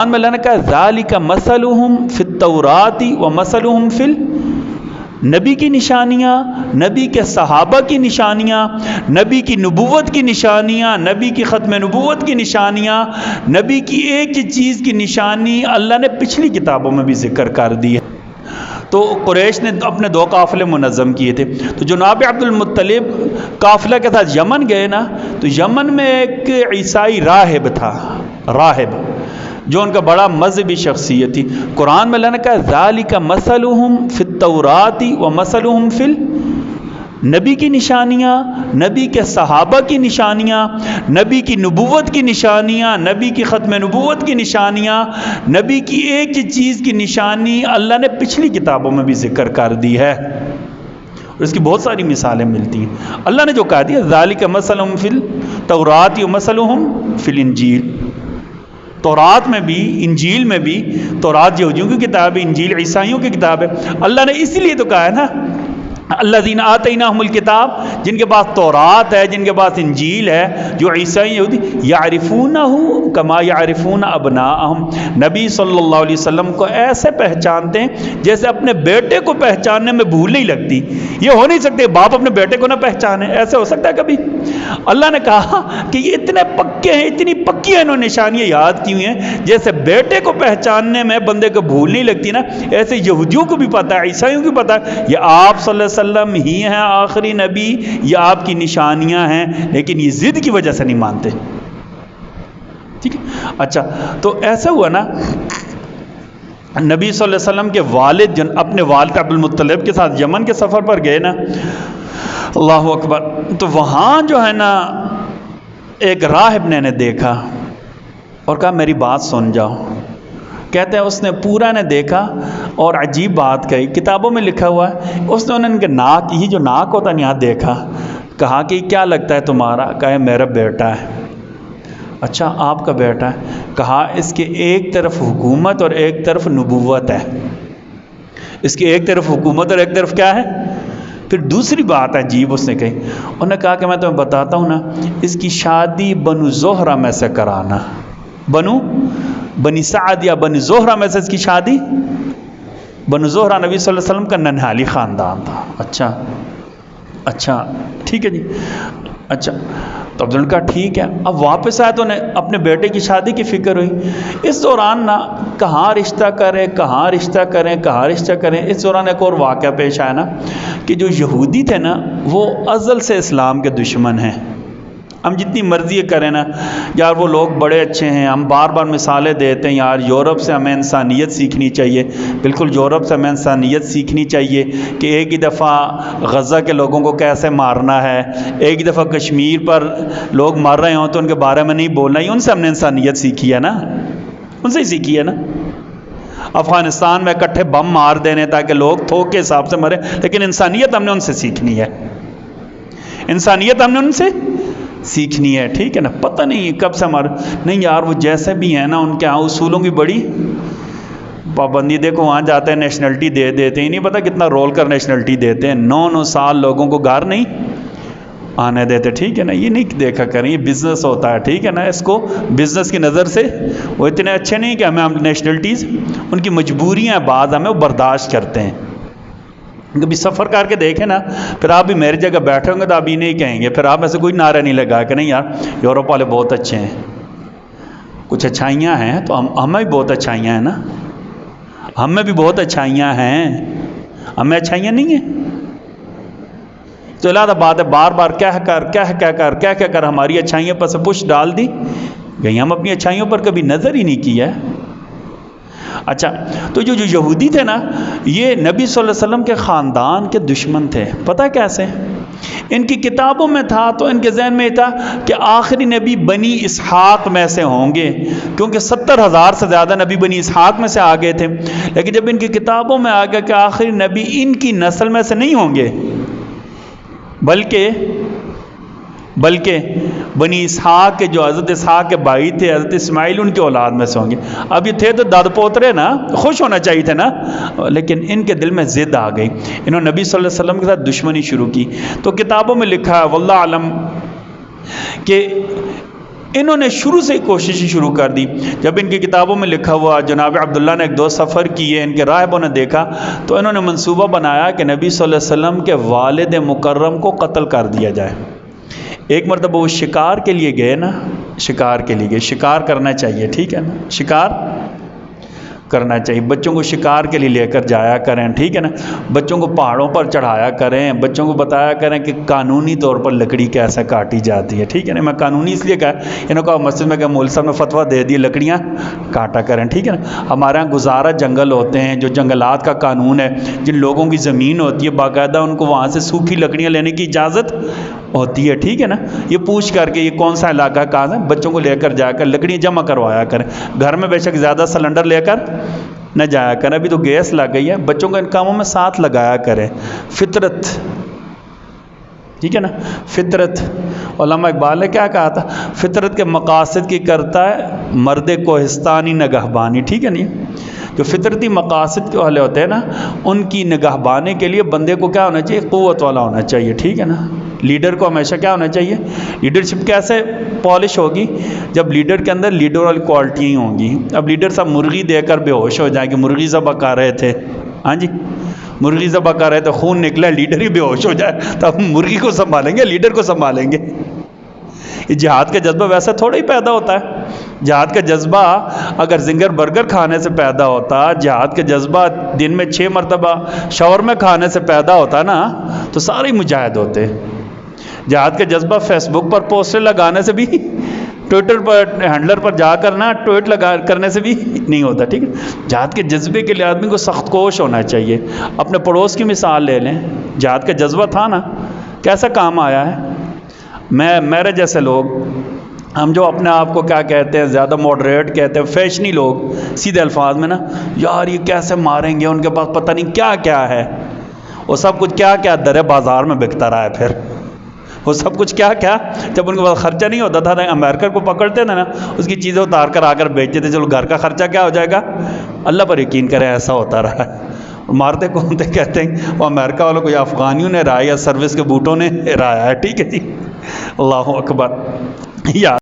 میں اللہ نے کہا ذالک مثلہم فی التوراۃ و مثلہم فی نبی کی نشانیاں، نبی کے صحابہ کی نشانیاں، نبی کی نبوت کی نشانیاں، نبی کی ختم نبوت کی نشانیاں، نبی کی ایک چیز کی نشانی اللہ نے پچھلی کتابوں میں بھی ذکر کر دی ہے۔ تو قریش نے اپنے 2 قافلے منظم کیے تھے، تو جناب عبد المطلب قافلہ کے ساتھ یمن گئے نا، تو یمن میں ایک عیسائی راہب تھا، راہب جو ان کا بڑا مذہبی شخصیت تھی۔ قرآن میں اللہ نے کہا ذالک مثلہم فی التوراۃ و مثلہم فی نبی کی نشانیاں، نبی کے صحابہ کی نشانیاں، نبی کی نبوت کی نشانیاں، نبی کی ختم نبوت کی نشانیاں، نبی کی ایک چیز کی نشانی اللہ نے پچھلی کتابوں میں بھی ذکر کر دی ہے، اور اس کی بہت ساری مثالیں ملتی ہیں۔ اللہ نے جو کہا دیا ذالک مثلہم فی التوراۃ و مثلہم فی الانجیل، تورات میں بھی، انجیل میں بھی، تورات یہودیوں کی کتاب ہے، انجیل عیسائیوں کی کتاب ہے، اللہ نے اس لیے تو کہا ہے نا الذین آتیناہم الکتاب، جن کے پاس تورات ہے، جن کے پاس انجیل ہے، جو عیسائی یہودی یعرفونہ کما یعرفون ابناءہم، نبی صلی اللہ علیہ وسلم کو ایسے پہچانتے ہیں جیسے اپنے بیٹے کو پہچاننے میں بھول نہیں لگتی۔ یہ ہو نہیں سکتے باپ اپنے بیٹے کو نہ پہچانے، ایسے ہو سکتا ہے کبھی؟ اللہ نے کہا کہ یہ اتنے پکے ہیں، اتنی پکی انہوں نے نشانیاں یاد کی ہوئی ہیں، جیسے بیٹے کو پہچاننے میں بندے کو بھول نہیں لگتی نا، ایسے یہودیوں کو بھی پتہ ہے، عیسائیوں کو بھی پتہ ہے یہ آپ صلی اللہ علیہ وسلم ہی ہیں آخری نبی، یہ آپ کی نشانیاں ہیں، لیکن یہ ضد کی وجہ سے نہیں مانتے۔ ٹھیک ہے، اچھا تو ایسا ہوا نا، نبی صلی اللہ علیہ وسلم کے والد اپنے والد عبد المطلب کے ساتھ یمن کے سفر پر گئے نا، اللہ اکبر، تو وہاں جو ہے نا ایک راہب نے دیکھا اور کہا میری بات سن جاؤ۔ کہتے ہیں اس نے پورا نے دیکھا اور عجیب بات کہی، کتابوں میں لکھا ہوا ہے، اس نے ان کے ناک، یہ جو ناک ہوتا ہے یہاں دیکھا، کہا کہ کیا لگتا ہے تمہارا؟ کہا میرا بیٹا ہے۔ اچھا آپ کا بیٹا ہے؟ کہا اس کے ایک طرف حکومت اور ایک طرف نبوت ہے، اس کی ایک طرف حکومت اور ایک طرف کیا ہے؟ پھر دوسری بات عجیب اس نے کہی، انہوں نے کہا کہ میں تمہیں بتاتا ہوں نا، اس کی شادی بنو زہرہ میں سے کرانا، بنی سعد یا بنی زہرہ میں سے اس کی شادی، بنو زہرہ نبی صلی اللہ علیہ وسلم کا ننہالی خاندان تھا۔ اچھا ٹھیک ہے جی، اچھا تو عبد اللہ کہا ٹھیک ہے۔ اب واپس آئے تو انہیں اپنے بیٹے کی شادی کی فکر ہوئی، اس دوران نا کہاں رشتہ کریں، کہاں رشتہ کریں، کہاں رشتہ کریں، اس دوران ایک اور واقعہ پیش آیا نا کہ جو یہودی تھے نا وہ ازل سے اسلام کے دشمن ہیں۔ ہم جتنی مرضی کریں نا یار، وہ لوگ بڑے اچھے ہیں، ہم بار بار مثالیں دیتے ہیں یار، یورپ سے ہمیں انسانیت سیکھنی چاہیے، بالکل یورپ سے ہمیں انسانیت سیکھنی چاہیے کہ ایک ہی دفعہ غزہ کے لوگوں کو کیسے مارنا ہے، ایک ہی دفعہ کشمیر پر لوگ مر رہے ہوں تو ان کے بارے میں نہیں بولنا، یہ ان سے ہم نے انسانیت سیکھی ہے نا، ان سے ہی سیکھی ہے نا۔ افغانستان میں اکٹھے بم مار دینے تاکہ لوگ تھوک کے حساب سے مرے، لیکن انسانیت ہم نے ان سے سیکھنی ہے، انسانیت ہم نے ان سے سیکھنی ہے، ٹھیک ہے نا۔ پتہ نہیں کب سے ہمارے نہیں یار، وہ جیسے بھی ہیں نا ان کے ہاں اصولوں کی بڑی پابندی، دیکھو وہاں جاتے ہیں نیشنلٹی دے دیتے ہیں، نہیں پتہ کتنا رول کر نیشنلٹی دیتے ہیں، 9 سال لوگوں کو گھر نہیں آنے دیتے، ٹھیک ہے نا۔ یہ نہیں دیکھا کریں، یہ بزنس ہوتا ہے، ٹھیک ہے نا، اس کو بزنس کی نظر سے وہ اتنے اچھے نہیں کہ ہم نیشنلٹیز، ان کی مجبوریاں بعض ہمیں وہ برداشت کرتے ہیں۔ کبھی سفر کر کے دیکھیں نا، پھر آپ بھی میری جگہ بیٹھے ہوں گے تو آپ یہ نہیں کہیں گے، پھر آپ ایسے کوئی نعرہ نہیں لگا کہ نہیں یار یورپ والے بہت اچھے ہیں، کچھ اچھائیاں ہیں تو ہمیں بھی بہت اچھائیاں ہیں نا، ہمیں بھی بہت اچھائیاں ہیں، ہمیں اچھائیاں نہیں ہیں۔ تو اللہ بات ہے، بار بار کہہ کر ہماری اچھائیوں پر سے پش ڈال دی گئی، ہم اپنی اچھائیوں پر کبھی نظر ہی نہیں کیا ہے۔ اچھا تو جو یہودی تھے نا، یہ نبی صلی اللہ علیہ وسلم کے خاندان کے دشمن تھے، پتہ کیسے؟ ان کی کتابوں میں تھا، تو ان کے ذہن میں تھا کہ آخری نبی بنی اسحاق میں سے ہوں گے، کیونکہ 70,000 سے زیادہ نبی بنی اسحاق میں سے آ گئے تھے، لیکن جب ان کی کتابوں میں آ گیا کہ آخری نبی ان کی نسل میں سے نہیں ہوں گے، بلکہ بنی اسحاق کے جو حضرت اسحاق کے بھائی تھے، حضرت اسماعیل، ان کے اولاد میں سے ہوں گے۔ اب یہ تھے تو داد پوترے نا، خوش ہونا چاہیے تھے نا، لیکن ان کے دل میں ضد آ گئی، انہوں نے نبی صلی اللہ علیہ وسلم کے ساتھ دشمنی شروع کی۔ تو کتابوں میں لکھا ہے واللہ علم کہ انہوں نے شروع سے ہی کوشش شروع کر دی. جب ان کی کتابوں میں لکھا ہوا جناب عبداللہ نے 1-2 سفر کیے، ان کے راہبوں نے دیکھا تو انہوں نے منصوبہ بنایا کہ نبی صلی اللہ علیہ وسلم کے والد مکرم کو قتل کر دیا جائے. ایک مرتبہ وہ شکار کے لیے گئے نا، شکار کے لیے گئے، شکار کرنا چاہیے، ٹھیک ہے نا، شکار کرنا چاہیے. بچوں کو شکار کے لیے لے کر جایا کریں، ٹھیک ہے نا. بچوں کو پہاڑوں پر چڑھایا کریں، بچوں کو بتایا کریں کہ قانونی طور پر لکڑی کیسے کاٹی جاتی ہے، ٹھیک ہے نا. میں قانونی اس لیے کہا، انہوں نے کہا مسجد میں کہ مول صاحب نے فتویٰ دے دی لکڑیاں کاٹا کریں، ٹھیک ہے نا. ہمارے یہاں گزارا جنگل ہوتے ہیں، جو جنگلات کا قانون ہے، جن لوگوں کی زمین ہوتی ہے باقاعدہ ان کو وہاں سے سوکھی لکڑیاں لینے کی اجازت ہوتی ہے، ٹھیک ہے نا. یہ پوچھ کر کے یہ کون سا علاقہ کہاں ہے، بچوں کو لے کر جا کر لکڑیاں جمع کروایا کریں. گھر میں بے شک زیادہ سلنڈر لے کر نہ جایا کریں، ابھی تو گیس لگ گئی ہے. بچوں کو ان کاموں میں ساتھ لگایا کریں. فطرت، ٹھیک ہے نا، فطرت. علامہ اقبال نے کیا کہا تھا، فطرت کے مقاصد کی کرتا ہے مرد کوہستانی نگہبانی، ٹھیک ہے نا. جو فطرتی مقاصد کے والے ہوتے ہیں نا، ان کی نگہبانی کے لیے بندے کو کیا ہونا چاہیے، قوت والا ہونا چاہیے، ٹھیک ہے نا. لیڈر کو ہمیشہ کیا ہونا چاہیے، لیڈرشپ کیسے پالش ہوگی، جب لیڈر کے اندر لیڈر والی کوالٹیاں ہی ہوں گی. اب لیڈر صاحب مرغی دے کر بے ہوش ہو جائیں کہ مرغی ذبح کر رہے تھے، ہاں جی مرغی ذبح کر رہے تھے، خون نکلا، لیڈر ہی بے ہوش ہو جائے تو ہم مرغی کو سنبھالیں گے، لیڈر کو سنبھالیں گے. یہ جہاد کا جذبہ ویسا تھوڑا ہی پیدا ہوتا ہے. جہاد کا جذبہ اگر زنگر برگر کھانے سے پیدا ہوتا، جہاد کا جذبہ دن میں 6 مرتبہ شاورما کھانے سے پیدا ہوتا نا، تو سارے مجاہد ہوتے. جہاد کا جذبہ فیس بک پر پوسٹر لگانے سے بھی، ٹویٹر پر ہینڈلر پر جا کر نا ٹویٹ لگا کرنے سے بھی نہیں ہوتا، ٹھیک ہے. جہاد کے جذبے کے لیے آدمی کو سخت کوش ہونا چاہیے. اپنے پڑوس کی مثال لے لیں، جہاد کا جذبہ تھا نا، کیسا کام آیا ہے. میرے جیسے لوگ، ہم جو اپنے آپ کو کیا کہتے ہیں، زیادہ ماڈریٹ کہتے ہیں، فیشنی لوگ، سیدھے الفاظ میں نا، یار یہ کیسے ماریں گے، ان کے پاس پتہ نہیں کیا کیا ہے، وہ سب کچھ کیا کیا در بازار میں بکتا رہا ہے. پھر وہ سب کچھ کیا کیا، جب ان کے پاس خرچہ نہیں ہوتا تھا، امریکہ کو پکڑتے تھے نا، اس کی چیزیں اتار کر آ کر بیچتے تھے، چلو گھر کا خرچہ کیا ہو جائے گا. اللہ پر یقین کریں ایسا ہوتا رہا ہے. مارتے کون تھے، کہتے ہیں وہ امریکہ والوں کو یا افغانیوں نے رایا یا سروس کے بوٹوں نے رایا ہے، ٹھیک ہے جی. اللہ اکبر. یا